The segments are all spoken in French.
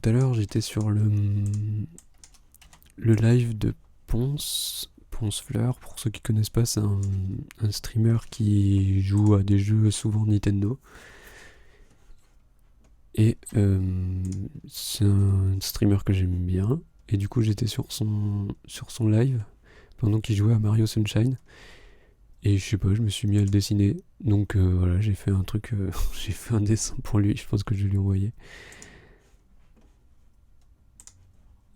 tout à l'heure, j'étais sur le live de Ponce Fleur. Pour ceux qui connaissent pas, c'est un streamer qui joue à des jeux souvent Nintendo. Et c'est un streamer que j'aime bien. Et du coup, j'étais sur son live pendant qu'il jouait à Mario Sunshine. Et je sais pas, je me suis mis à le dessiner. Donc voilà, j'ai fait un truc, j'ai fait un dessin pour lui. Je pense que je vais lui envoyer.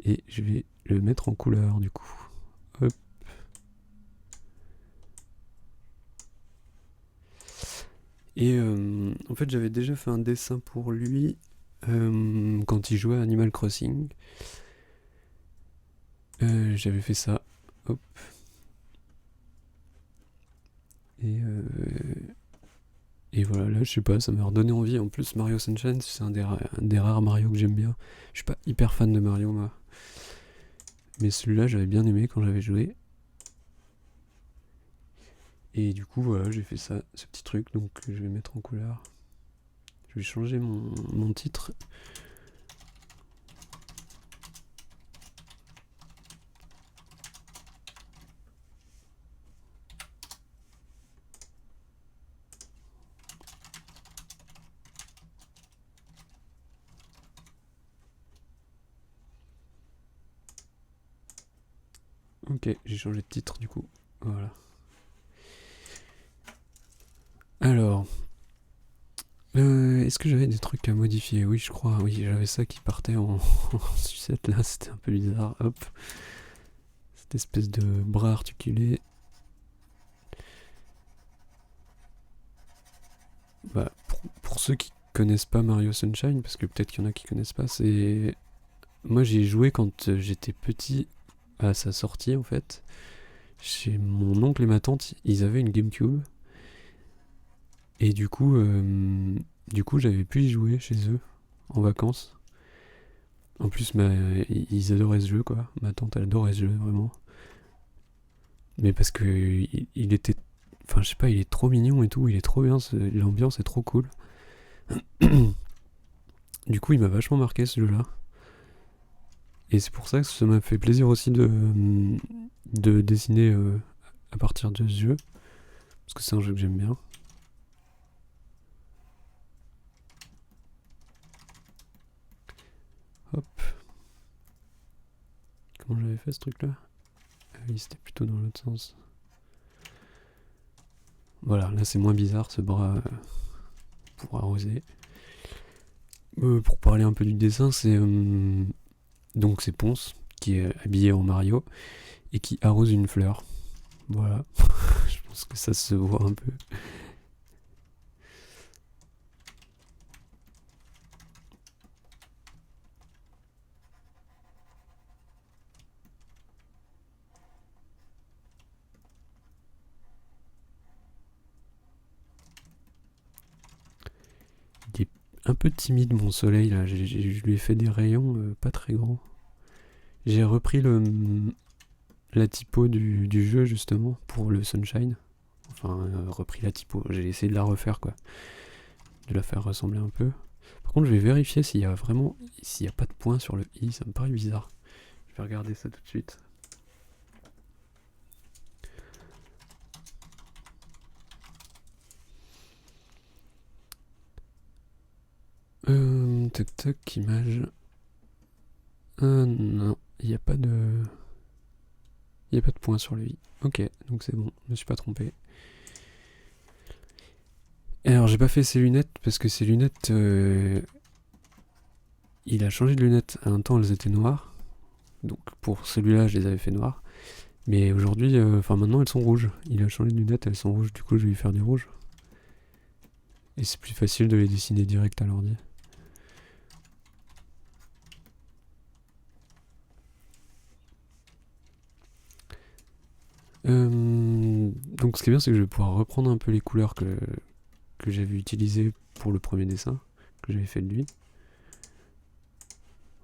Et je vais le mettre en couleur du coup. Hop. Et en fait, j'avais déjà fait un dessin pour lui quand il jouait à Animal Crossing. J'avais fait ça. Hop. Et voilà, là, je sais pas, ça m'a redonné envie. En plus, Mario Sunshine, c'est un des rares Mario que j'aime bien. Je suis pas hyper fan de Mario, moi. Mais celui-là, j'avais bien aimé quand j'avais joué. Et du coup, voilà, j'ai fait ça, ce petit truc. Donc, je vais mettre en couleur. Je vais changer mon titre. Ok, j'ai changé de titre du coup. Voilà. Alors, est-ce que j'avais des trucs à modifier? Oui, je crois. Oui, j'avais ça qui partait en sucette là. C'était un peu bizarre. Hop. Cette espèce de bras articulé. Bah, pour ceux qui connaissent pas Mario Sunshine, parce que peut-être qu'il y en a qui connaissent pas, c'est. Moi, j'y ai joué quand j'étais petit à sa sortie en fait. Chez mon oncle et ma tante, ils avaient une GameCube. Et du coup, j'avais pu y jouer chez eux en vacances. En plus, ils adoraient ce jeu, quoi. Ma tante, elle adorait ce jeu, vraiment. Mais parce que il était. Enfin, je sais pas, il est trop mignon et tout, il est trop bien, l'ambiance est trop cool. Du coup, il m'a vachement marqué ce jeu-là. Et c'est pour ça que ça m'a fait plaisir aussi de dessiner à partir de ce jeu. Parce que c'est un jeu que j'aime bien. Hop. Comment j'avais fait ce truc-là? Ah oui, c'était plutôt dans l'autre sens. Voilà, là c'est moins bizarre ce bras pour arroser. Pour parler un peu du dessin, c'est donc c'est Ponce qui est habillé en Mario et qui arrose une fleur. Voilà, je pense que ça se voit un peu. Il est un peu timide mon soleil là, je lui ai fait des rayons pas très grands. J'ai repris la typo du jeu justement pour le Sunshine. Enfin, repris la typo, j'ai essayé de la refaire quoi, de la faire ressembler un peu. Par contre, je vais vérifier s'il y a pas de point sur le i, ça me paraît bizarre. Je vais regarder ça tout de suite. Toc toc, image. Non, il n'y a pas de. Il n'y a pas de point sur le i. Ok, donc c'est bon, je me suis pas trompé. Et alors, j'ai pas fait ses lunettes parce que ses lunettes. Il a changé de lunettes. À un temps, elles étaient noires. Donc, pour celui-là, je les avais fait noires. Mais aujourd'hui, maintenant, elles sont rouges. Il a changé de lunettes, elles sont rouges. Du coup, je vais lui faire du rouge. Et c'est plus facile de les dessiner direct à l'ordi. Donc ce qui est bien, c'est que je vais pouvoir reprendre un peu les couleurs que j'avais utilisées pour le premier dessin que j'avais fait de lui.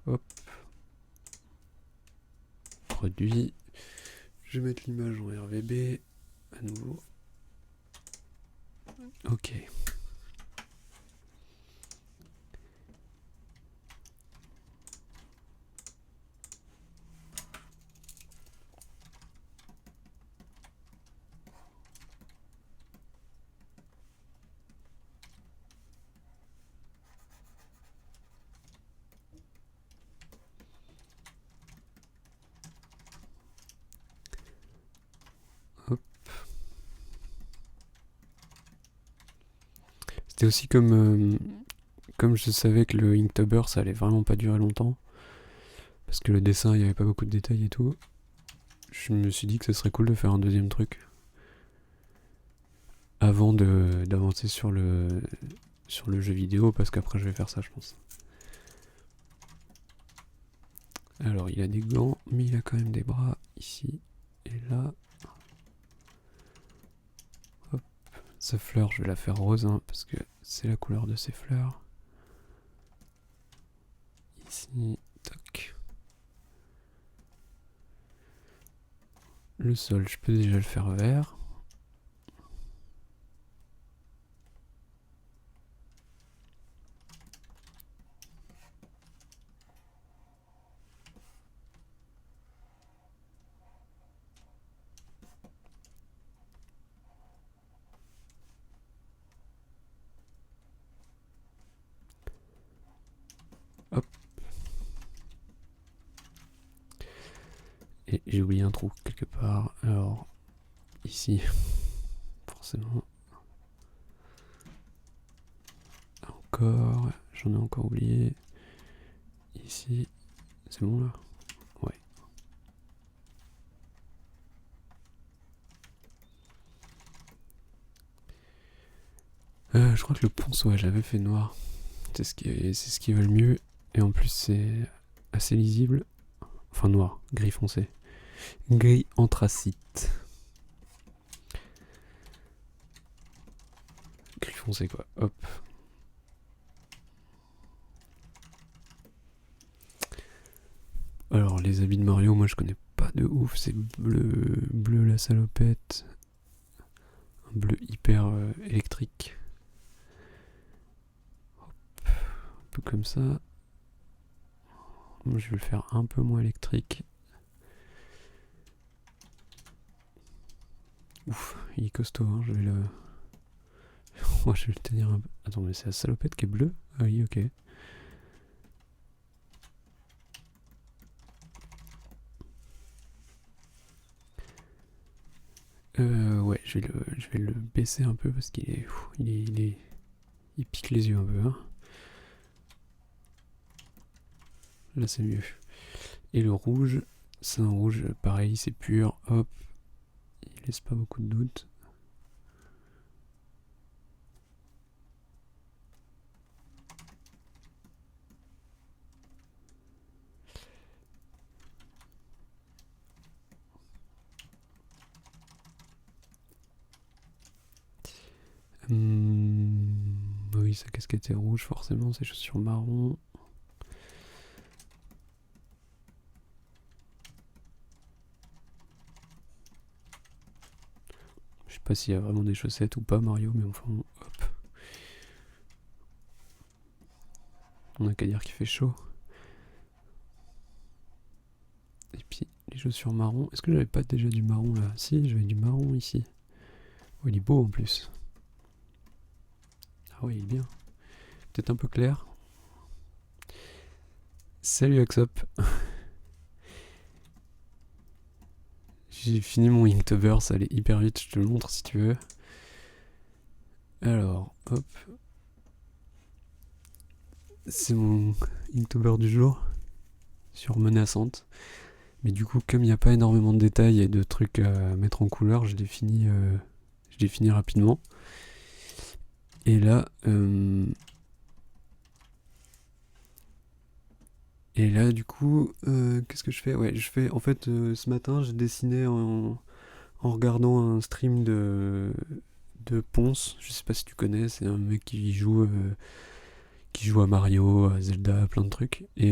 Hop. Produit. Je vais mettre l'image en RVB à nouveau. Ok. c'était aussi comme je savais que le Inktober ça allait vraiment pas durer longtemps, parce que le dessin il y avait pas beaucoup de détails et tout, je me suis dit que ce serait cool de faire un deuxième truc avant d'avancer sur le jeu vidéo, parce qu'après je vais faire ça je pense. Alors il a des gants, mais il a quand même des bras ici et là. Hop, sa fleur je vais la faire rose hein, parce que c'est la couleur de ses fleurs. Ici, tac. Le sol je peux déjà le faire vert. Hop. Et j'ai oublié un trou quelque part. Alors, ici, forcément. Encore, j'en ai encore oublié. Ici, c'est bon là? Ouais. Je crois que le ponceau, ouais, j'avais fait noir. C'est ce qui va le mieux. Et en plus, c'est assez lisible. Enfin, noir, gris foncé. Gris anthracite. Gris foncé, quoi. Hop. Alors, les habits de Mario, moi je connais pas de ouf. C'est bleu la salopette. Un bleu hyper électrique. Hop. Un peu comme ça. Moi, je vais le faire un peu moins électrique. Ouf, il est costaud, hein, je vais le... Moi, je vais le tenir un peu... Attends, mais c'est la salopette qui est bleue? Ah oui, ok. Ouais, je vais le baisser un peu parce qu'il est... Il pique les yeux un peu, hein. Là, c'est mieux. Et le rouge, c'est un rouge, pareil, c'est pur, hop. Il laisse pas beaucoup de doute. Oui, sa casquette est rouge, forcément, ses chaussures marron. Je sais pas s'il y a vraiment des chaussettes ou pas, Mario, mais enfin, hop. On a qu'à dire qu'il fait chaud. Et puis, les chaussures marron. Est-ce que j'avais pas déjà du marron là? Si, j'avais du marron ici. Oh, il est beau en plus. Ah oui, il est bien. Peut-être un peu clair. Salut Axop. J'ai fini mon Inktober, ça allait hyper vite, je te le montre si tu veux. Alors, hop. C'est mon Inktober du jour. Sur menaçante. Mais du coup, comme il n'y a pas énormément de détails et de trucs à mettre en couleur, je l'ai fini rapidement. Et là, du coup, qu'est-ce que je fais? Ouais, je fais. En fait, ce matin, j'ai dessiné en regardant un stream de Ponce. Je sais pas si tu connais, c'est un mec qui joue à Mario, à Zelda, à plein de trucs. Et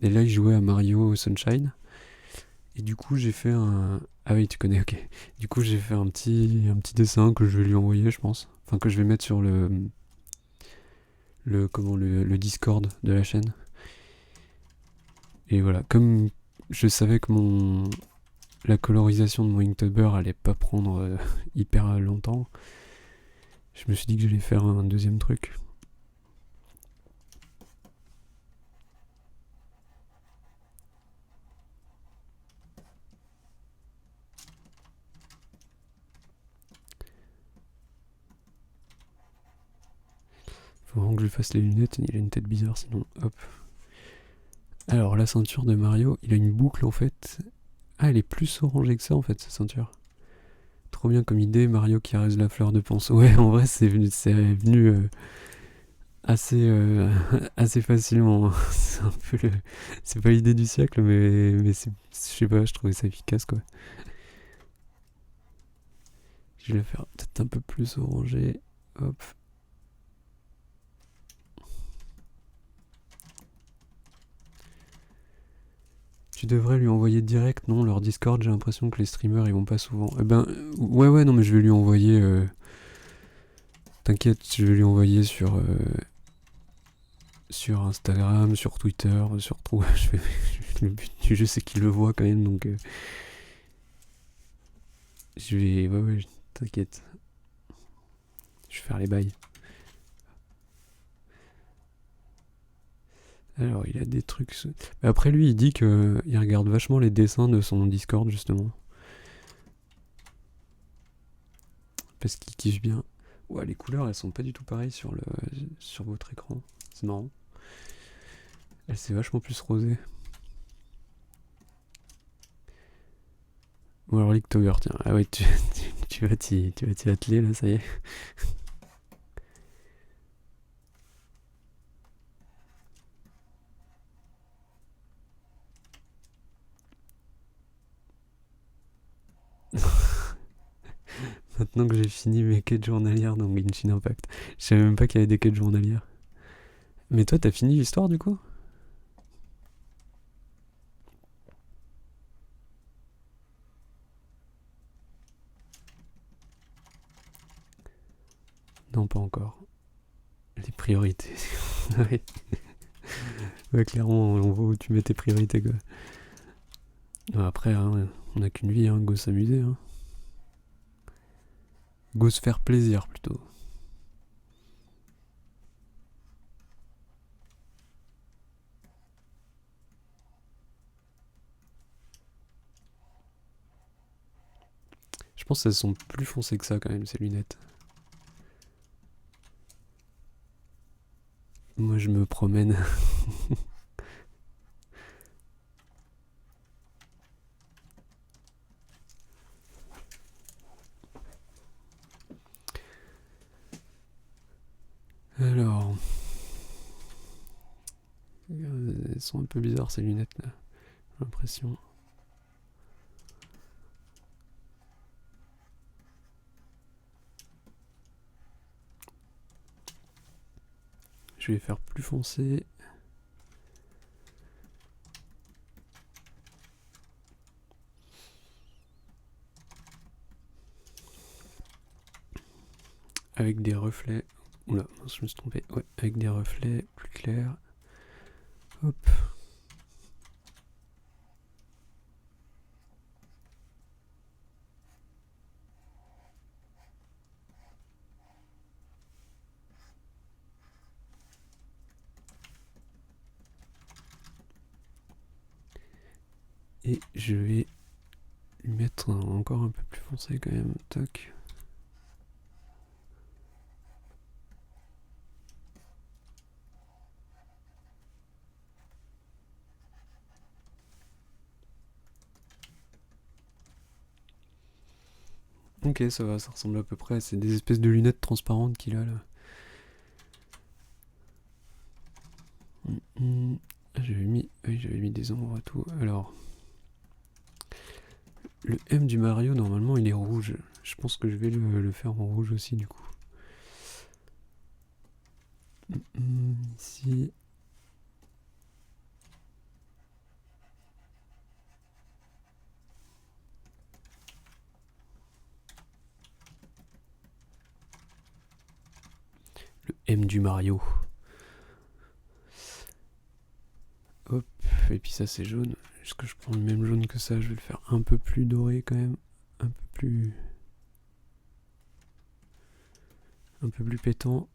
là, il jouait à Mario Sunshine. Et du coup, j'ai fait un... Ah oui, tu connais, ok. Du coup, j'ai fait un petit dessin que je vais lui envoyer, je pense. Enfin, que je vais mettre sur le Discord de la chaîne. Et voilà, comme je savais que la colorisation de mon Inktober allait pas prendre hyper longtemps, je me suis dit que j'allais faire un deuxième truc. Faut vraiment que je lui fasse les lunettes, il a une tête bizarre sinon. Hop. Alors la ceinture de Mario, il a une boucle en fait. Ah, elle est plus orangée que ça en fait, sa ceinture. Trop bien comme idée, Mario qui reste la fleur de Ponce. Ouais, en vrai, c'est venu assez, assez facilement, hein. C'est un peu le. C'est pas l'idée du siècle, mais je sais pas, je trouvais ça efficace quoi. Je vais la faire peut-être un peu plus orangée. Hop. Tu devrais lui envoyer direct, non? Leur Discord, j'ai l'impression que les streamers ils vont pas souvent. Eh ben, ouais, non, mais je vais lui envoyer. T'inquiète, je vais lui envoyer sur Instagram, sur Twitter, sur tout. Le but du jeu c'est qu'il le voit quand même, donc je vais. Ouais, t'inquiète. Je vais faire les bails. Alors, il a des trucs. Après, lui, il dit que il regarde vachement les dessins de son Discord, justement. Parce qu'il kiffe bien. Ouais, les couleurs, elles sont pas du tout pareilles sur votre écran. C'est marrant. Elle, c'est vachement plus rosée. Bon, alors, Linktober, tiens. Ah ouais, tu vas t'y atteler, là, ça y est. Maintenant que j'ai fini mes quêtes journalières dans Genshin Impact. Je savais même pas qu'il y avait des quêtes journalières. Mais toi, t'as fini l'histoire, du coup? Non, pas encore. Les priorités. Ouais. Ouais, clairement, on voit où tu mets tes priorités, quoi. Après, hein, on a qu'une vie, hein, go s'amuser. Hein. Go se faire plaisir, plutôt. Je pense qu'elles sont plus foncées que ça, quand même, ces lunettes. Moi, je me promène. Alors... Elles sont un peu bizarres, ces lunettes-là. J'ai l'impression. Je vais les faire plus foncées. Avec des reflets. Oula, je me suis trompé. Ouais, avec des reflets plus clairs. Hop. Et je vais lui mettre encore un peu plus foncé quand même. Toc. Ok, ça va, ça ressemble à peu près. C'est des espèces de lunettes transparentes qu'il a là. J'avais mis des ombres et tout. Alors, le M du Mario, normalement, il est rouge. Je pense que je vais le faire en rouge aussi, du coup. Ici. Le M du Mario. Hop, et puis ça c'est jaune. Est-ce que je prends le même jaune que ça? Je vais le faire un peu plus doré quand même. Un peu plus... Un peu plus pétant.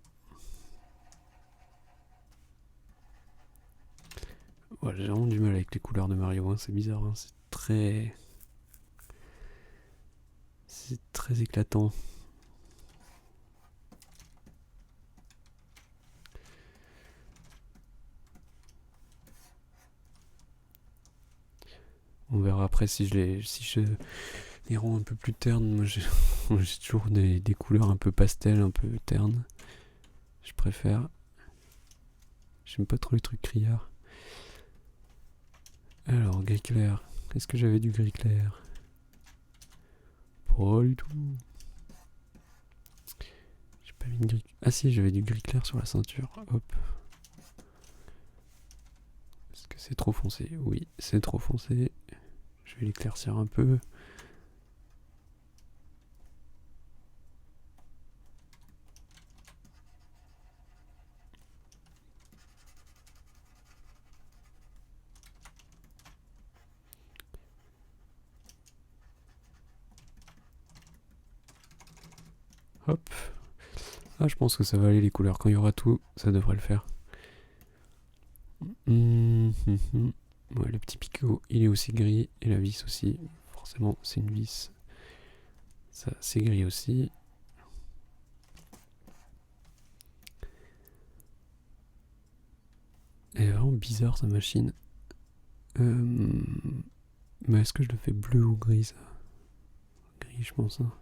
Ouais, j'ai vraiment du mal avec les couleurs de Mario, hein. C'est bizarre, hein. C'est très éclatant. On verra après si je les rends un peu plus ternes. Moi j'ai j'ai toujours des couleurs un peu pastel, un peu ternes. Je préfère. J'aime pas trop les trucs criards. Alors, gris clair. Est-ce que j'avais du gris clair? Pas du tout. J'ai pas mis de gris. Ah si, j'avais du gris clair sur la ceinture. Hop. Est-ce que c'est trop foncé? Oui, c'est trop foncé. Je vais l'éclaircir un peu. Hop. Ah, je pense que ça va aller les couleurs. Quand il y aura tout, ça devrait le faire. Ouais, le petit picot, il est aussi gris. Et la vis aussi. Forcément, c'est une vis. Ça, c'est gris aussi. Elle est vraiment bizarre, sa machine. Mais est-ce que je le fais bleu ou gris, ça? Gris, je pense. Hein.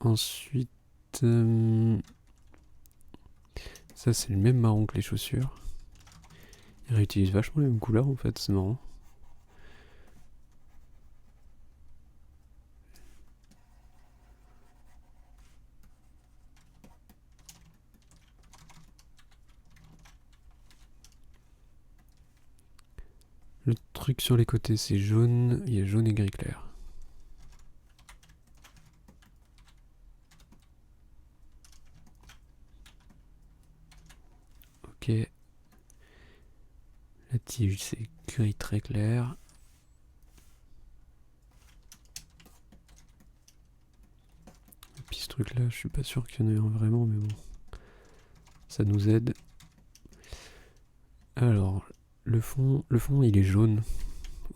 Ensuite, ça c'est le même marron que les chaussures. Ils réutilisent vachement les mêmes couleurs en fait, c'est marrant. Le truc sur les côtés c'est jaune, il y a jaune et gris clair. Ok. La tige c'est gris très clair. Et puis ce truc là, je suis pas sûr qu'il y en ait un vraiment, mais bon. Ça nous aide. Alors, le fond il est jaune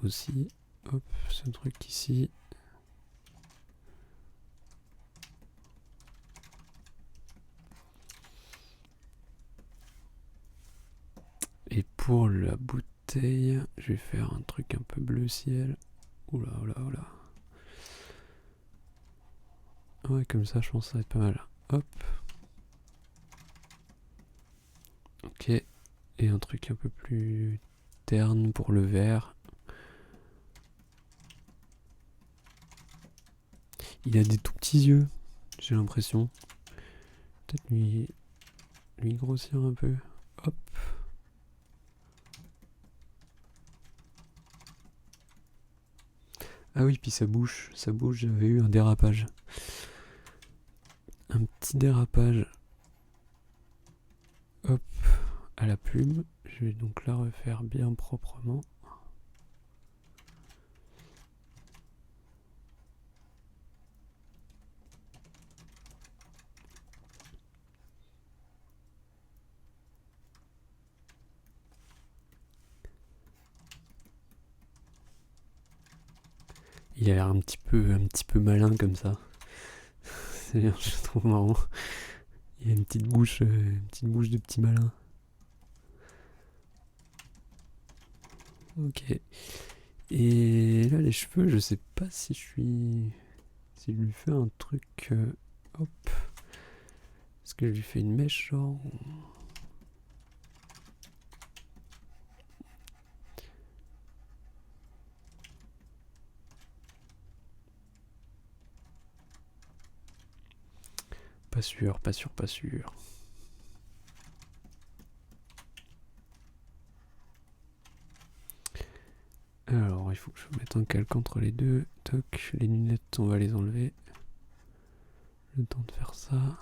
aussi. Hop, ce truc ici. Et pour la bouteille, je vais faire un truc un peu bleu ciel. Oula, oula, oula. Ouais, comme ça, je pense que ça va être pas mal. Hop. Ok. Et un truc un peu plus terne pour le vert. Il a des tout petits yeux, j'ai l'impression. Peut-être lui grossir un peu. Hop. Ah oui, puis sa bouche, j'avais eu un dérapage. Un petit dérapage. Hop, à la plume. Je vais donc la refaire bien proprement. Il a l'air un petit peu malin comme ça. Je trouve marrant. Il a une petite bouche de petit malin. Ok. Et là, les cheveux, je sais pas si si je lui fais un truc. Hop. Est-ce que je lui fais une mèche genre? Pas sûr, pas sûr, pas sûr. Alors, il faut que je mette un calque entre les deux. Toc, les lunettes, on va les enlever. Le temps de faire ça.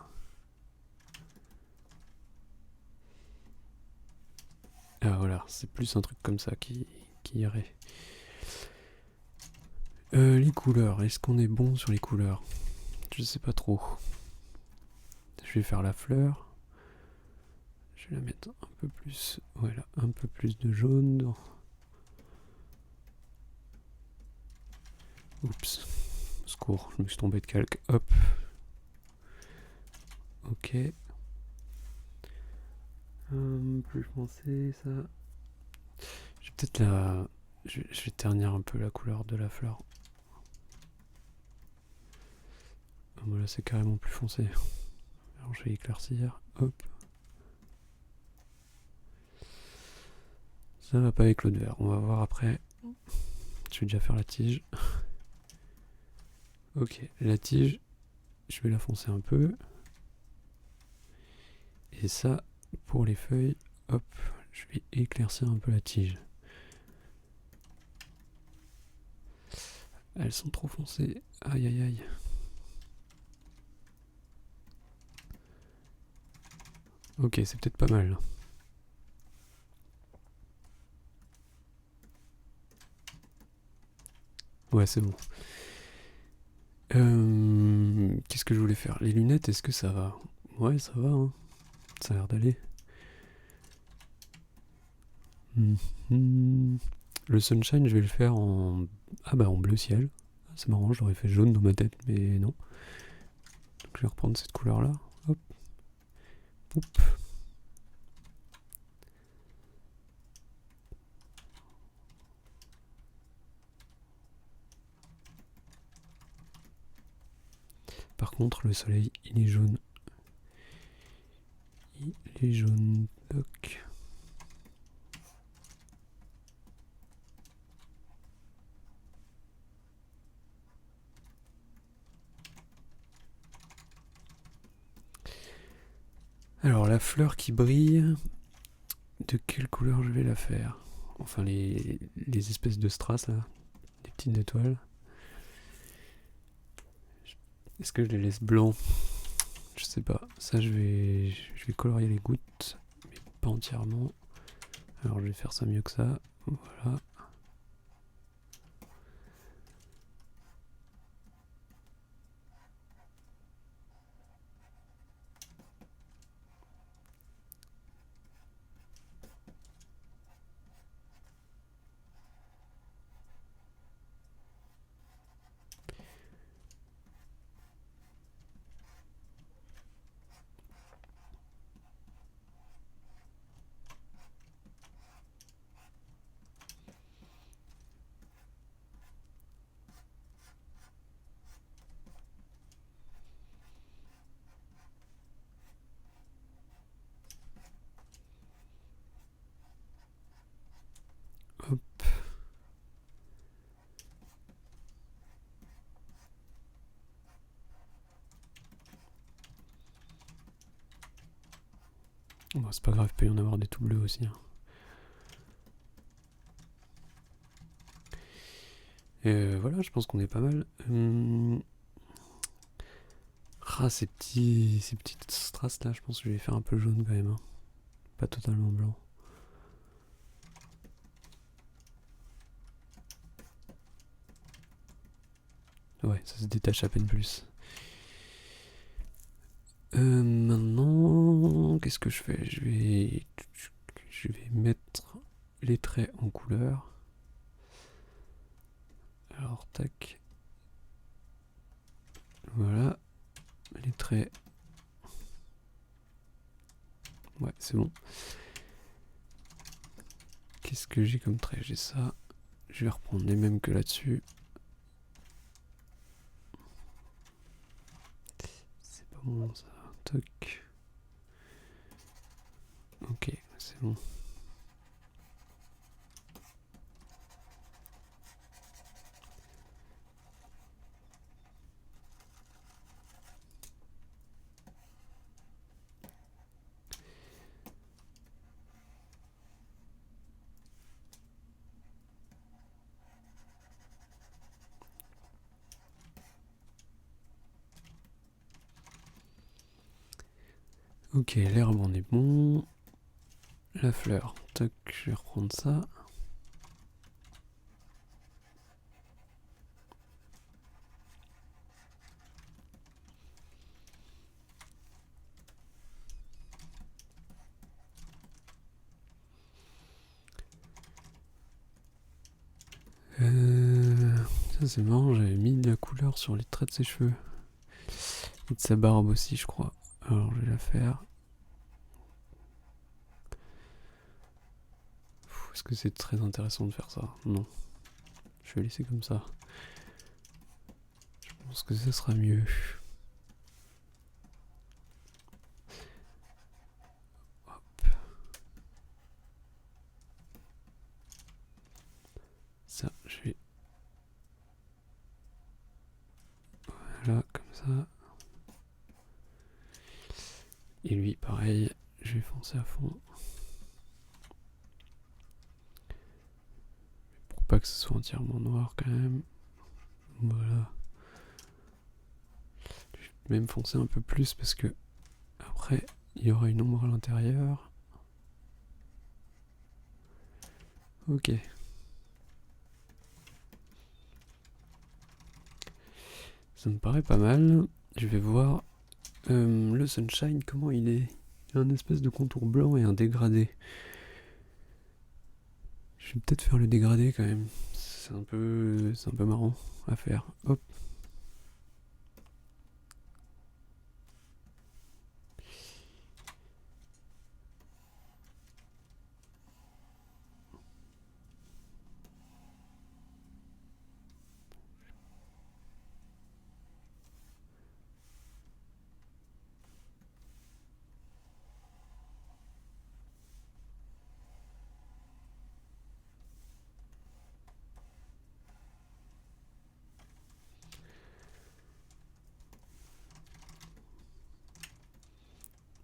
Ah voilà, c'est plus un truc comme ça qui irait. Les couleurs, est-ce qu'on est bon sur les couleurs? Je sais pas trop. Je vais faire la fleur. Je vais la mettre un peu plus. Voilà, un peu plus de jaune. Oups. Secours, je me suis tombé de calque. Hop. Ok. Plus foncé, ça. Je vais peut-être la... Je vais ternir un peu la couleur de la fleur. Voilà, c'est carrément plus foncé. Alors je vais éclaircir. Hop. Ça va pas avec l'autre vert. On va voir après. Je vais déjà faire la tige. Ok, la tige, je vais la foncer un peu. Et ça, pour les feuilles, hop, je vais éclaircir un peu la tige. Elles sont trop foncées. Aïe aïe aïe. Ok, c'est peut-être pas mal. Ouais, c'est bon. Qu'est-ce que je voulais faire? Les lunettes, est-ce que ça va? Ouais, ça va, hein. Ça a l'air d'aller. Le sunshine, je vais le faire en... Ah bah en bleu ciel. C'est marrant, j'aurais fait jaune dans ma tête, mais non. Donc je vais reprendre cette couleur-là. Hop. Oup. Par contre, le soleil, il est jaune. Il est jaune. Toc. Alors, la fleur qui brille, de quelle couleur je vais la faire? Enfin, les espèces de strass, là. Des petites étoiles. Est-ce que je les laisse blancs? Je sais pas. Ça, je vais colorier les gouttes, mais pas entièrement. Alors, je vais faire ça mieux que ça. Voilà. Hop. Bon, c'est pas grave, il peut y en avoir des tout bleus aussi. Hein. Et voilà, je pense qu'on est pas mal. Ah, ces petites strass là, je pense que je vais faire un peu jaune quand même. Hein. Pas totalement blanc. Ouais, ça se détache à peine plus. Maintenant, qu'est-ce que je fais? Je vais mettre les traits en couleur. Alors, tac. Voilà. Les traits. Ouais, c'est bon. Qu'est-ce que j'ai comme trait? J'ai ça. Je vais reprendre les mêmes que là-dessus. C'est pas bon ça. Toc. Ok, c'est bon. Ok, l'herbe on est bon. La fleur, toc, je vais reprendre ça. Ça c'est marrant, j'avais mis de la couleur sur les traits de ses cheveux. Et de sa barbe aussi je crois. Alors je vais à faire. Est-ce que c'est très intéressant de faire ça? Non. Je vais laisser comme ça. Je pense que ça sera mieux. Hop. Ça, je vais... Voilà, comme ça. Et lui, pareil, je vais foncer à fond. Pour pas que ce soit entièrement noir quand même. Voilà. Je vais même foncer un peu plus parce que après, il y aura une ombre à l'intérieur. Ok. Ça me paraît pas mal. Je vais voir le sunshine, comment il est. Il y a un espèce de contour blanc et un dégradé. Je vais peut-être faire le dégradé quand même. C'est un peu marrant à faire. Hop.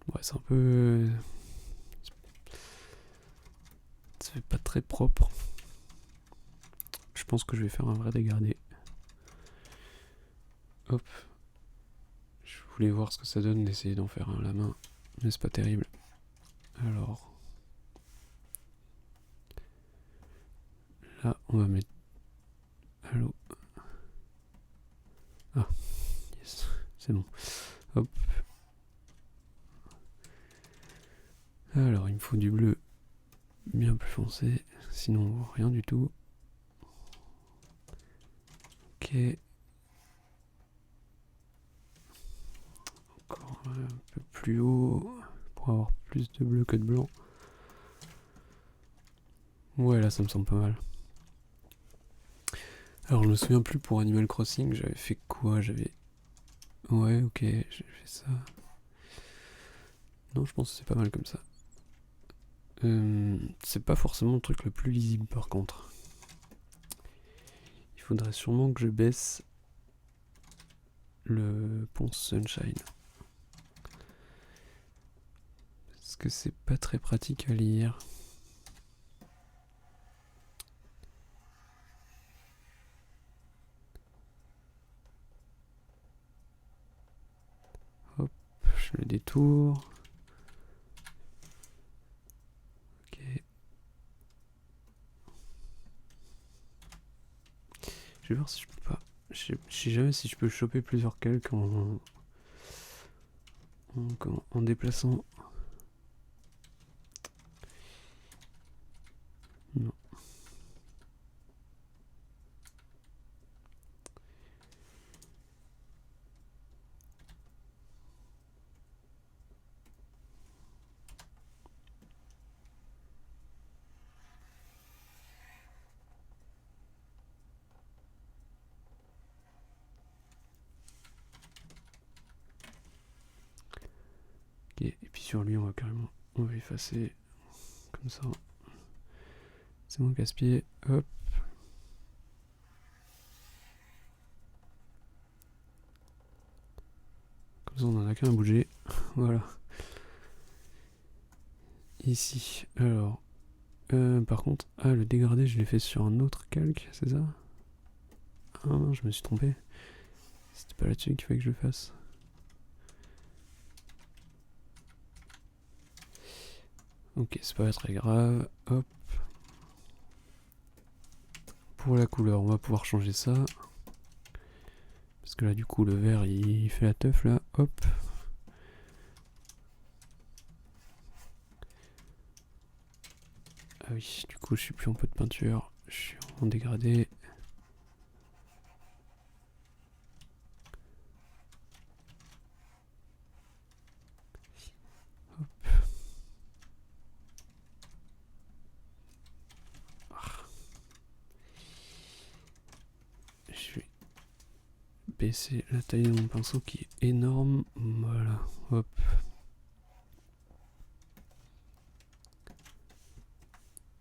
Ouais, c'est un peu... Ça fait pas très propre. Je pense que je vais faire un vrai dégradé. Hop. Je voulais voir ce que ça donne d'essayer d'en faire un à la main. Mais c'est pas terrible. Alors... Là, on va mettre... Allô. Ah, yes. C'est bon. Hop. Alors, il me faut du bleu bien plus foncé. Sinon, on voit rien du tout. Ok. Encore un peu plus haut pour avoir plus de bleu que de blanc. Ouais, là ça me semble pas mal. Alors je me souviens plus pour Animal Crossing, j'avais fait quoi? Ouais, ok, j'ai fait ça. Non, je pense que c'est pas mal comme ça. C'est pas forcément le truc le plus lisible par contre. Il faudrait sûrement que je baisse le Ponce Sunshine. Parce que c'est pas très pratique à lire. Hop, je le détourne. Ok. Je vais voir si je peux pas. Je sais jamais si je peux choper plusieurs calques en déplaçant. Non. Ok, et puis sur lui, on va effacer comme ça. C'est mon casse-pied. Hop. Comme ça, on en a qu'un à bouger. Voilà. Ici, alors. Par contre, le dégradé, je l'ai fait sur un autre calque, c'est ça? Ah non, je me suis trompé. C'était pas là-dessus qu'il fallait que je le fasse. Ok, c'est pas très grave. Hop. Pour la couleur, on va pouvoir changer ça. Parce que là, du coup, le vert, il fait la teuf, là. Hop. Ah oui, du coup, je suis plus en pot de peinture. Je suis en dégradé. baisser la taille de mon pinceau qui est énorme. Voilà, hop.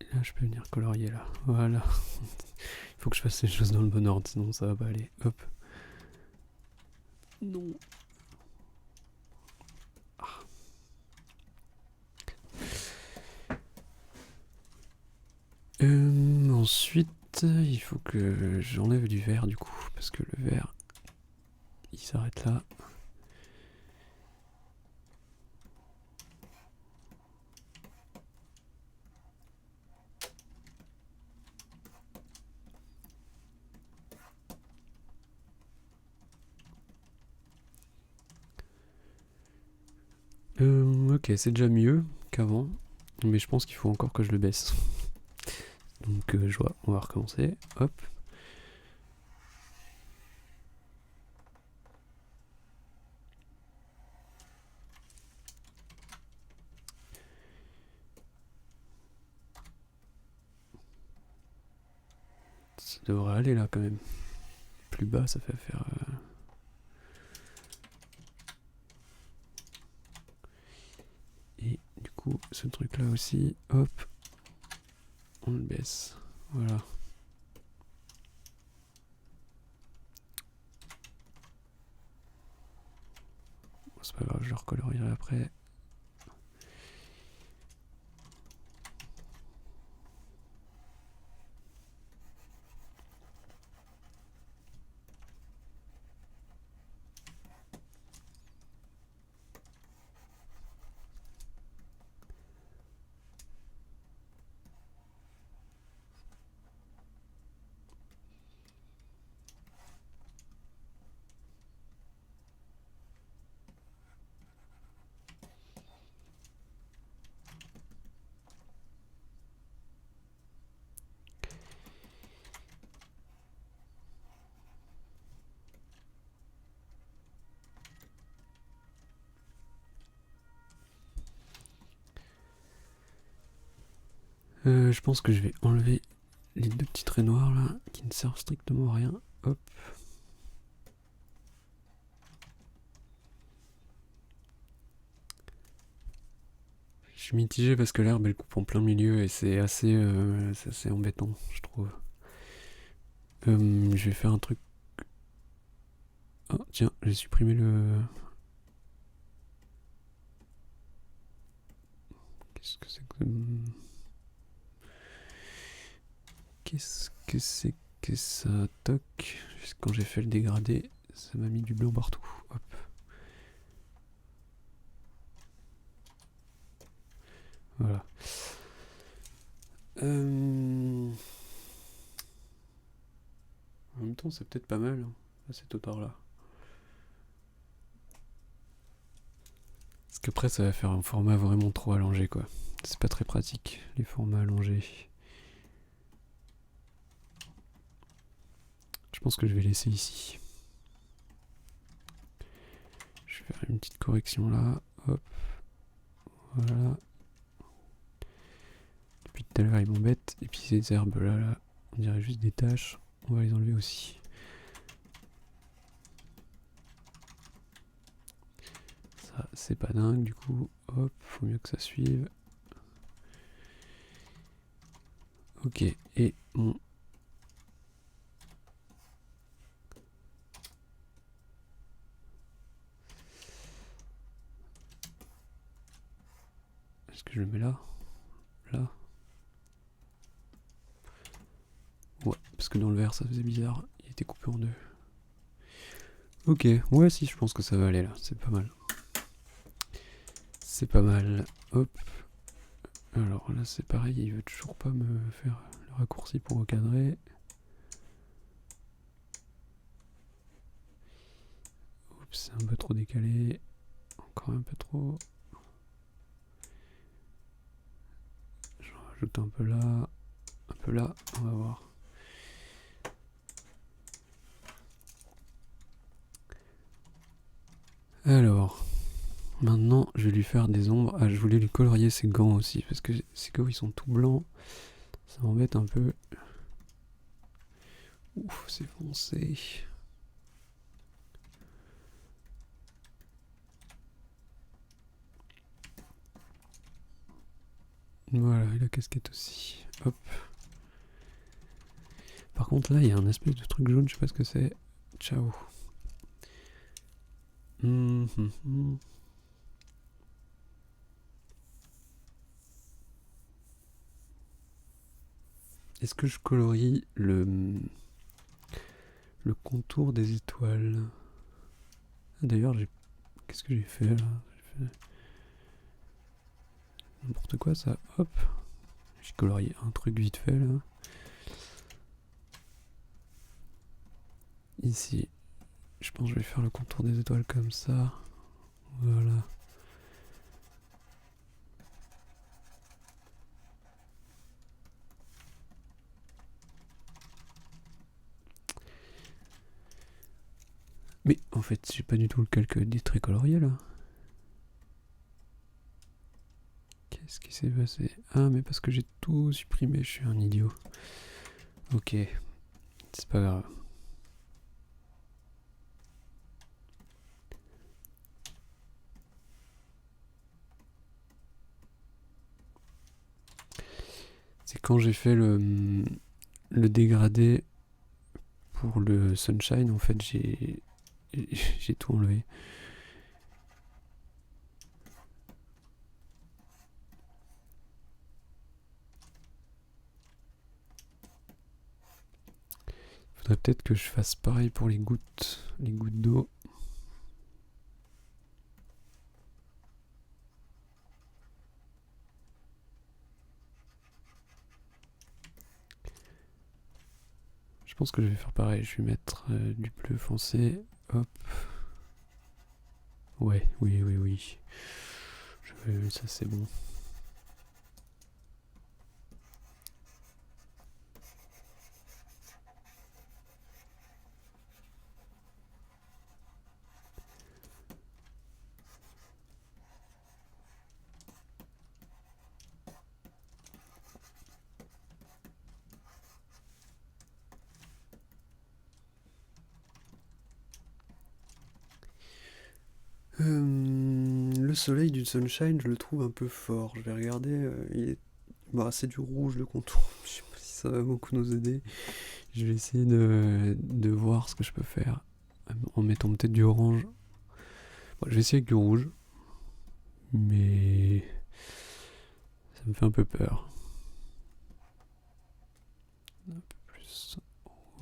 Et là, je peux venir colorier là. Voilà. Il faut que je fasse les choses dans le bon ordre, sinon ça va pas aller. Hop. Non. Ah. Ensuite, il faut que j'enlève du vert du coup, parce que le vert, il s'arrête là. Ok, c'est déjà mieux qu'avant, mais je pense qu'il faut encore que je le baisse. Donc je vois, on va recommencer, hop. Ça devrait aller là quand même. Plus bas, ça fait faire... Et du coup, ce truc là aussi, hop, on le baisse, voilà. Bon, c'est pas grave, je le recolorierai après. Je pense que je vais enlever les deux petits traits noirs là, qui ne servent strictement à rien. Hop. Je suis mitigé parce que l'herbe elle coupe en plein milieu et c'est assez embêtant, je trouve. Je vais faire un truc... Oh tiens, j'ai supprimé le... Qu'est-ce que c'est que... Qu'est-ce que c'est que ça? Toc. Quand j'ai fait le dégradé, ça m'a mis du blanc partout. Hop. Voilà. En même temps, c'est peut-être pas mal, hein, à cette hauteur-là. Parce qu'après, ça va faire un format vraiment trop allongé, quoi. C'est pas très pratique, les formats allongés. Je pense que je vais laisser ici. Je vais faire une petite correction là. Hop. Voilà. Depuis tout à l'heure, ils m'embêtent. Et puis ces herbes là, on dirait juste des taches. On va les enlever aussi. Ça, c'est pas dingue du coup. Hop, faut mieux que ça suive. Ok, et mon... Est-ce que je le mets là? Là? Ouais, parce que dans le verre ça faisait bizarre. Il était coupé en deux. Ok, ouais si, je pense que ça va aller là. C'est pas mal. C'est pas mal. Hop. Alors là c'est pareil, il veut toujours pas me faire le raccourci pour recadrer. Oups, c'est un peu trop décalé. Encore un peu trop. Je rajoute un peu là. Un peu là, on va voir. Alors, maintenant je vais lui faire des ombres. Ah, je voulais lui colorier ses gants aussi, parce que ses gants ils sont tout blancs. Ça m'embête un peu. Ouf, c'est foncé. Voilà, et la casquette aussi. Hop. Par contre, là, il y a un espèce de truc jaune, je sais pas ce que c'est. Ciao. Est-ce que je colorie le contour des étoiles? D'ailleurs, qu'est-ce que j'ai fait là? J'ai fait n'importe quoi ça. Hop. J'ai colorié un truc vite fait là. Ici, je pense que je vais faire le contour des étoiles comme ça. Voilà. Mais en fait, j'ai pas du tout le calque des traits coloriés là. Qu'est-ce qui s'est passé? Ah, mais parce que j'ai tout supprimé, je suis un idiot. Ok, c'est pas grave. C'est quand j'ai fait le dégradé pour le sunshine, en fait, j'ai tout enlevé. Faudrait peut-être que je fasse pareil pour les gouttes d'eau. Je pense que je vais faire pareil, je vais mettre du bleu foncé. Hop. Ouais, oui. Ça c'est bon. Le soleil du sunshine, je le trouve un peu fort. Je vais regarder. C'est du rouge le contour. Je sais pas si ça va beaucoup nous aider. Je vais essayer de voir ce que je peux faire en mettant peut-être du orange. Bon, je vais essayer avec du rouge, mais ça me fait un peu peur. Un peu plus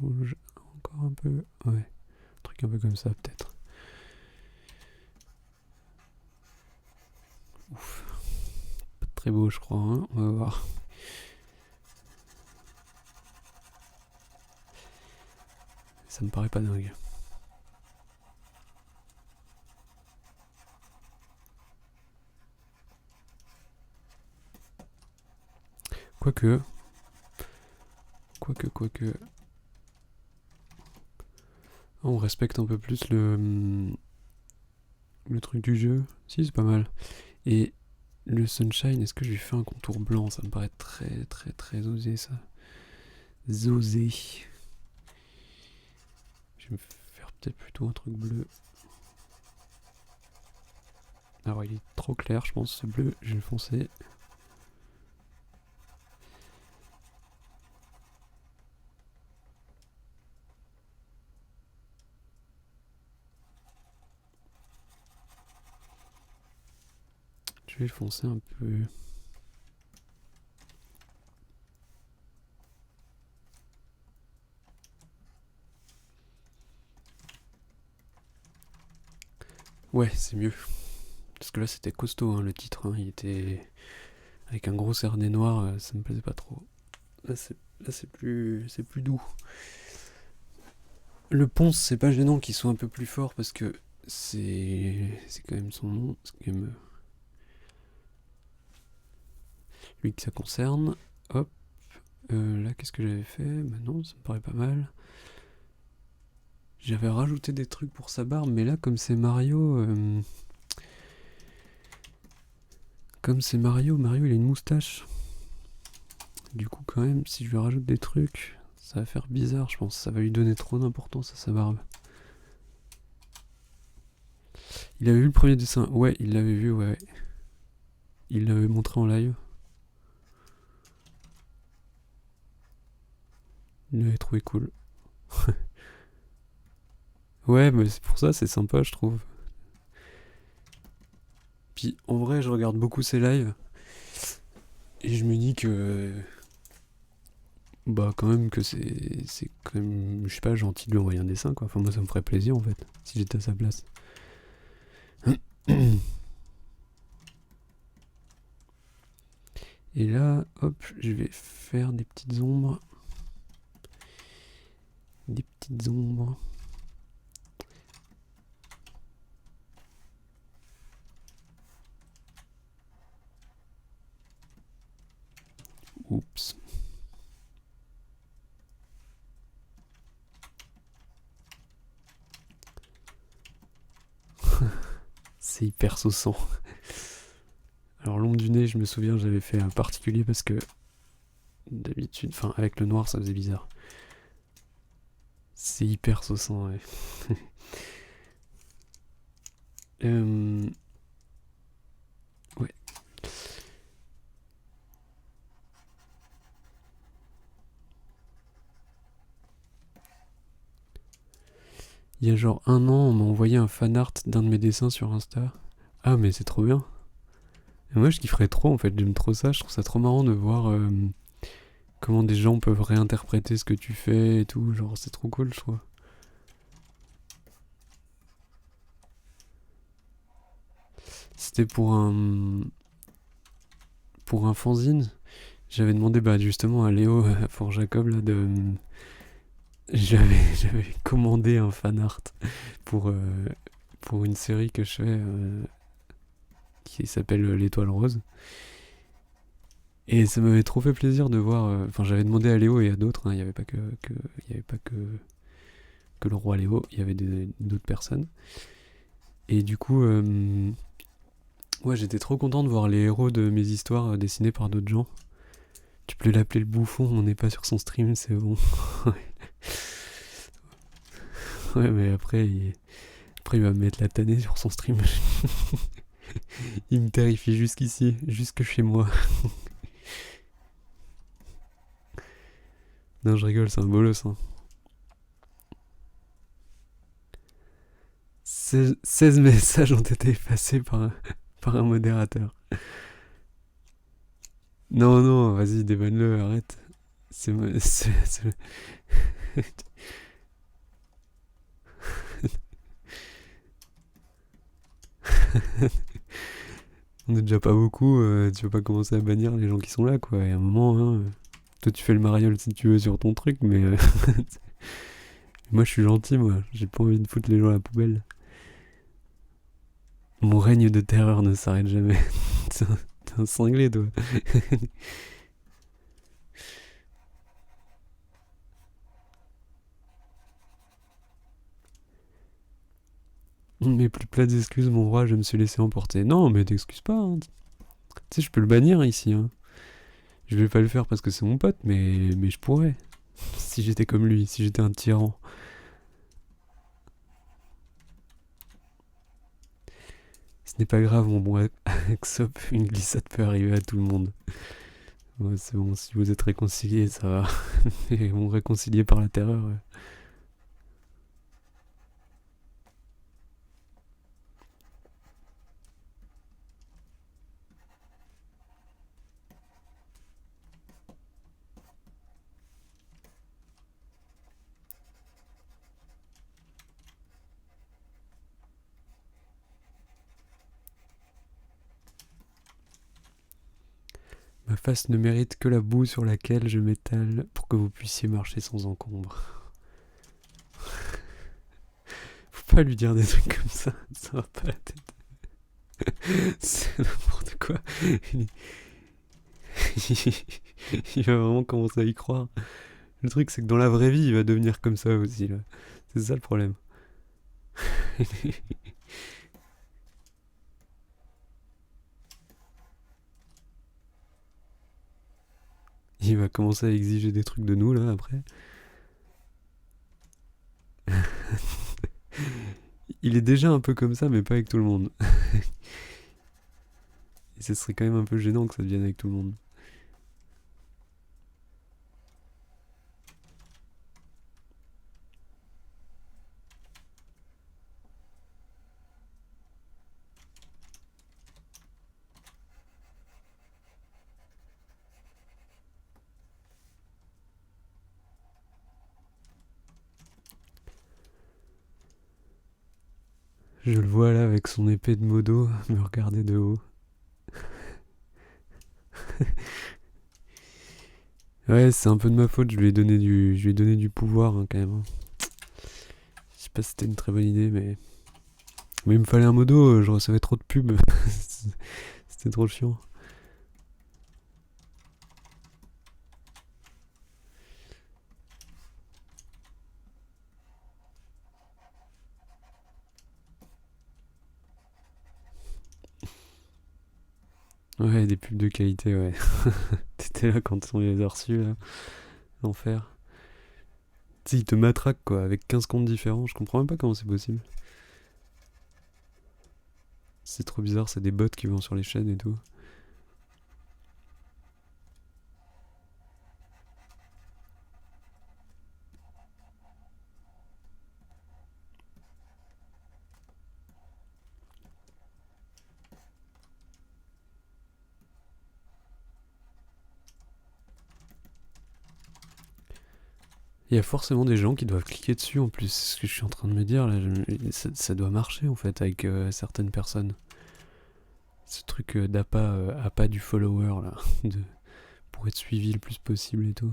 rouge, encore un peu. Ouais, un truc un peu comme ça peut-être. Ouf. Pas très beau, je crois, hein. On va voir. Ça me paraît pas dingue. Quoique. On respecte un peu plus le truc du jeu. Si, c'est pas mal. Et le sunshine, est-ce que je lui fais un contour blanc? Ça me paraît très osé ça. Osé. Je vais me faire peut-être plutôt un truc bleu. Alors il est trop clair, je pense, ce bleu, je vais le foncer. Je vais le foncer un peu. Ouais, c'est mieux. Parce que là c'était costaud hein, le titre, hein. Il était avec un gros cerné noir, ça me plaisait pas trop. Là c'est plus doux. Le ponce c'est pas gênant qu'il soit un peu plus fort parce que c'est quand même son nom, c'est quand même lui que ça concerne. Hop. Là qu'est-ce que j'avais fait? Bah non, ça me paraît pas mal. J'avais rajouté des trucs pour sa barbe, mais là comme c'est Mario... Comme c'est Mario il a une moustache. Du coup quand même, si je lui rajoute des trucs, ça va faire bizarre je pense. Ça va lui donner trop d'importance à sa barbe. Il avait vu le premier dessin? Ouais, il l'avait vu, ouais. Il l'avait montré en live. Il l'avait trouvé cool. Ouais, mais c'est pour ça, c'est sympa, je trouve. Puis en vrai, je regarde beaucoup ses lives et je me dis que bah quand même que c'est quand même je sais pas gentil de lui envoyer un dessin quoi. Enfin moi ça me ferait plaisir en fait si j'étais à sa place. Et là, hop, je vais faire des petites ombres. Des petites ombres. Oups. C'est hyper saussant. Alors l'ombre du nez, je me souviens, j'avais fait un particulier parce que d'habitude, enfin avec le noir, ça faisait bizarre. C'est hyper saussant, ouais. euh... Ouais. Il y a genre un an, on m'a envoyé un fan art d'un de mes dessins sur Insta. Ah mais c'est trop bien. Et moi je kifferais trop en fait, j'aime trop ça, je trouve ça trop marrant de voir comment des gens peuvent réinterpréter ce que tu fais et tout, genre c'est trop cool je trouve. C'était pour un fanzine. J'avais demandé bah justement à Léo pour Jacob là de j'avais commandé un fan art pour pour une série que je fais qui s'appelle L'étoile rose. Et ça m'avait trop fait plaisir de voir. Enfin, j'avais demandé à Léo et à d'autres. Hein, il n'y avait pas il y avait pas que le roi Léo. Il y avait d'autres personnes. Et du coup, ouais, j'étais trop content de voir les héros de mes histoires dessinés par d'autres gens. Tu peux l'appeler le bouffon. On n'est pas sur son stream, c'est bon. Ouais, mais après il va me mettre la tannée sur son stream. Il me terrifie jusqu'ici, jusque chez moi. Non, je rigole, c'est un bolos. Hein. 16 messages ont été effacés par un modérateur. Non, non, vas-y, débanne-le, arrête. C'est. On est déjà pas beaucoup, tu vas pas commencer à bannir les gens qui sont là, quoi. Et à un moment, hein, toi tu fais le mariole si tu veux sur ton truc, mais. Moi je suis gentil, moi. J'ai pas envie de foutre les gens à la poubelle. Mon règne de terreur ne s'arrête jamais. T'es un cinglé, toi. Mes plus plates excuses, mon roi, je me suis laissé emporter. Non, mais t'excuses pas. Hein. Tu sais, je peux le bannir ici. Hein. Je vais pas le faire parce que c'est mon pote, mais je pourrais. Si j'étais comme lui, si j'étais un tyran. Ce n'est pas grave, mon bon Axop, une glissade peut arriver à tout le monde. Ouais, c'est bon, si vous êtes réconciliés, ça va. Et on réconcilié par la terreur. Ouais. Ma face ne mérite que la boue sur laquelle je m'étale pour que vous puissiez marcher sans encombre. Faut pas lui dire des trucs comme ça va pas la tête. C'est n'importe quoi. Il, il va vraiment commencer à y croire. Le truc, c'est que dans la vraie vie, il va devenir comme ça aussi, là. C'est ça le problème. Il va commencer à exiger des trucs de nous, là, après. Il est déjà un peu comme ça, mais pas avec tout le monde. Et ce serait quand même un peu gênant que ça devienne avec tout le monde. Je le vois là avec son épée de modo me regarder de haut. Ouais, c'est un peu de ma faute, je lui ai donné du pouvoir hein, quand même, hein. Je sais pas si c'était une très bonne idée, mais il me fallait un modo, je recevais trop de pubs. C'était trop chiant. Ouais, des pubs de qualité, ouais. T'étais là quand on les a reçus, là. L'enfer. Tu sais, ils te matraquent, quoi, avec 15 comptes différents. Je comprends même pas comment c'est possible. C'est trop bizarre, c'est des bots qui vont sur les chaînes et tout. Il y a forcément des gens qui doivent cliquer dessus en plus. C'est ce que je suis en train de me dire là. Ça doit marcher en fait avec certaines personnes. Ce truc d'appât du follower là. De, pour être suivi le plus possible et tout.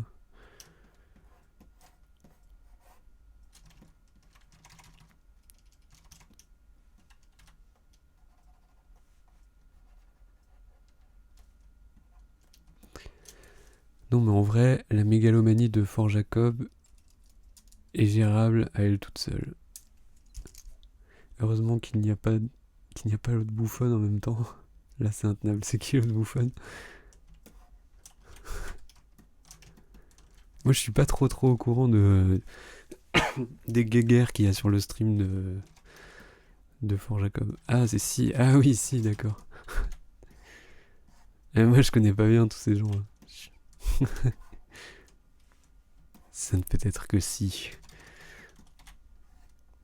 Non mais en vrai, la mégalomanie de Fort Jacob est gérable à elle toute seule. Heureusement qu'il n'y a pas l'autre bouffonne en même temps. Là c'est intenable, c'est qui l'autre bouffonne? Moi je suis pas trop au courant des guéguerres qu'il y a sur le stream de Fort Jacob. Ah c'est si, ah oui si d'accord. Et moi je connais pas bien tous ces gens là. Ça ne peut être que si.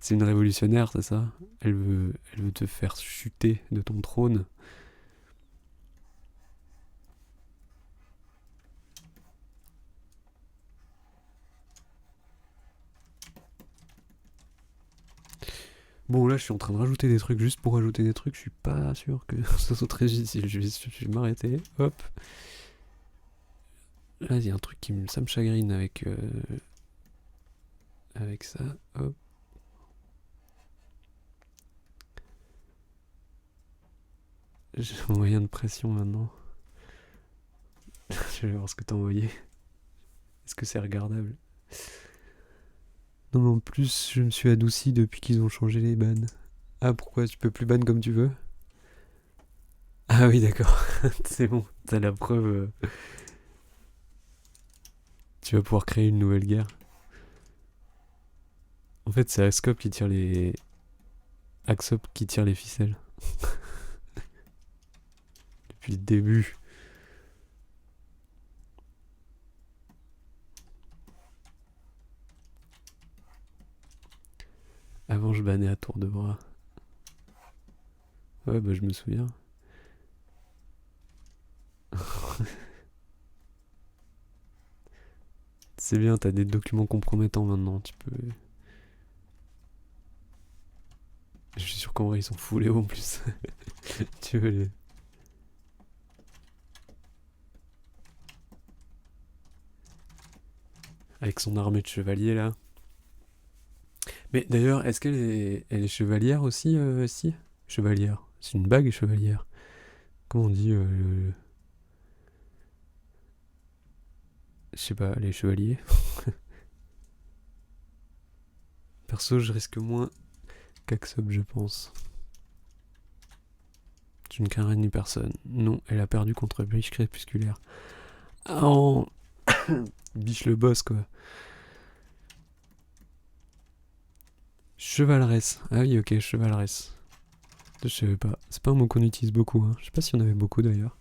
C'est une révolutionnaire, c'est ça? Elle veut te faire chuter de ton trône. Bon, là, je suis en train de rajouter des trucs juste pour rajouter des trucs. Je suis pas sûr que ça soit très utile. Je vais m'arrêter. Hop. Là, il y a un truc ça me chagrine avec ça. Hop. J'ai un moyen de pression maintenant. Je vais voir ce que t'as envoyé. Est-ce que c'est regardable? Non, mais en plus, je me suis adouci depuis qu'ils ont changé les bans. Ah, pourquoi tu peux plus ban comme tu veux? Ah oui, d'accord. C'est bon, t'as la preuve. Tu vas pouvoir créer une nouvelle guerre. En fait, c'est Axop qui tire les. Axop qui tire les ficelles. Depuis le début. Avant, je bannais à tour de bras. Ouais, bah, je me souviens. C'est bien, t'as des documents compromettants maintenant. Tu peux. Je suis sûr qu'en vrai, ils sont foulés en plus. Tu veux les. Avec son armée de chevaliers là. Mais d'ailleurs, est-ce elle est chevalière aussi si chevalière. C'est une bague chevalière. Comment on dit je sais pas, les chevaliers. Perso, je risque moins qu'Axop, je pense. Tu ne crains ni personne. Non, elle a perdu contre Biche Crépusculaire. Ah, oh. Biche le boss, quoi. Chevaleresse. Ah oui, ok, chevaleresse. Je savais pas. C'est pas un mot qu'on utilise beaucoup. Hein. Je sais pas s'il y en avait beaucoup d'ailleurs.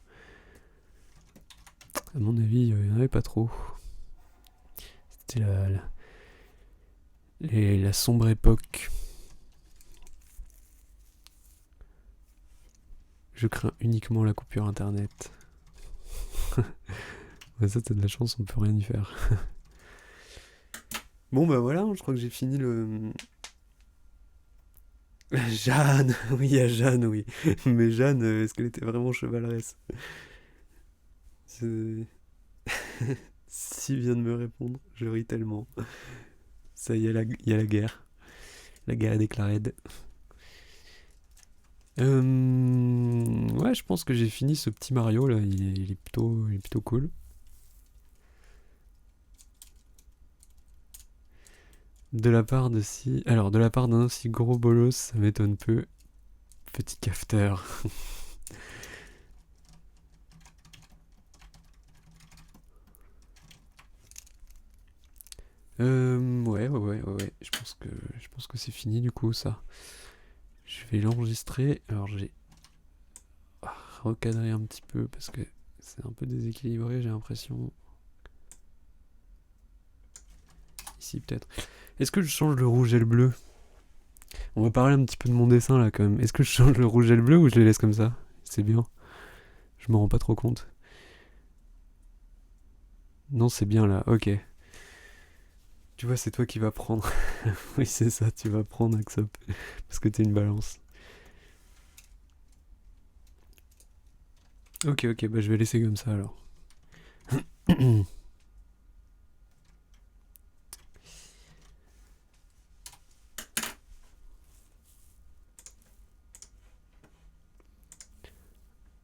À mon avis, il y en avait pas trop. C'était la sombre époque. Je crains uniquement la coupure internet. Ouais, ça, t'as de la chance, on peut rien y faire. Bon, bah voilà, je crois que j'ai fini Jeanne, oui, il y a Jeanne, oui. Mais Jeanne, est-ce qu'elle était vraiment chevaleresse? C'est- Si vient de me répondre, je ris tellement. Ça y est, il y a la guerre. La guerre est déclarée. Ouais, je pense que j'ai fini ce petit Mario là. Il est plutôt cool. De la part de si. Alors, de la part d'un aussi gros bolos, ça m'étonne peu. Petit cafeteur. Ouais. Je pense que c'est fini du coup, ça. Je vais l'enregistrer. Alors, j'ai recadré un petit peu parce que c'est un peu déséquilibré, j'ai l'impression. Ici, peut-être. Est-ce que je change le rouge et le bleu? On va parler un petit peu de mon dessin là quand même. Est-ce que je change le rouge et le bleu ou je les laisse comme ça? C'est bien. Je m'en rends pas trop compte. Non, c'est bien là, ok. Tu vois, c'est toi qui vas prendre. Oui, c'est ça, tu vas prendre Axop. Parce que t'es une balance. Ok, bah je vais laisser comme ça alors.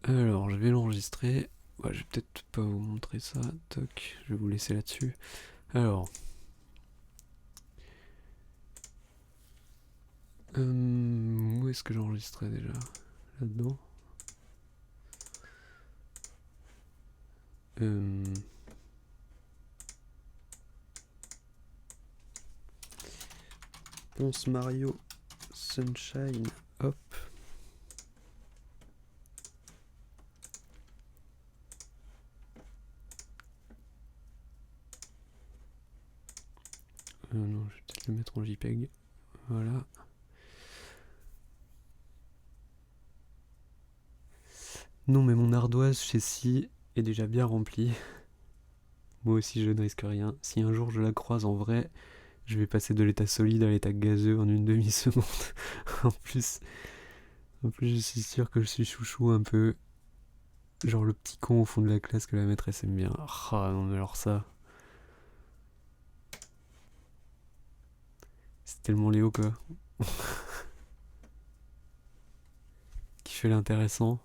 Alors, je vais l'enregistrer. Ouais, je vais peut-être pas vous montrer ça. Toc, je vais vous laisser là-dessus. Alors. Où est-ce que j'enregistrais déjà? Là-dedans. Ponce Mario Sunshine. Hop. Non, je vais peut-être le mettre en JPEG. Voilà. Non, mais mon ardoise chez Si est déjà bien remplie. Moi aussi, je ne risque rien. Si un jour je la croise en vrai, je vais passer de l'état solide à l'état gazeux en une demi-seconde. en plus, en plus, je suis sûr que je suis chouchou un peu. Genre le petit con au fond de la classe que la maîtresse aime bien. Ah non, mais alors ça. C'est tellement Léo, quoi. Qui fait l'intéressant.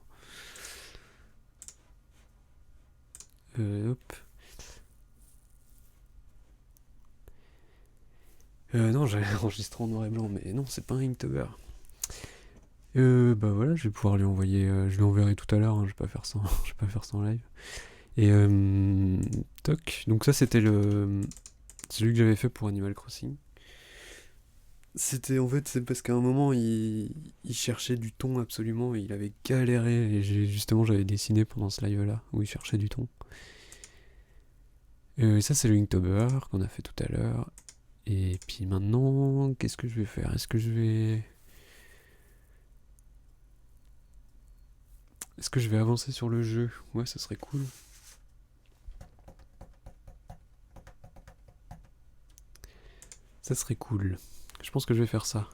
Hop. Non, j'avais enregistré en noir et blanc, mais non, c'est pas un Inktober. Bah voilà, je vais pouvoir lui envoyer. Je lui enverrai tout à l'heure, hein, je vais pas faire ça, je vais pas faire ça en live. Et toc. Donc ça c'était celui que j'avais fait pour Animal Crossing. C'était en fait c'est parce qu'à un moment il cherchait du thon absolument et il avait galéré et justement j'avais dessiné pendant ce live là où il cherchait du thon. Et ça c'est le Inktober qu'on a fait tout à l'heure. Et puis maintenant qu'est-ce que je vais faire? Est-ce que je vais avancer sur le jeu? Ouais, ça serait cool. Ça serait cool. Je pense que je vais faire ça.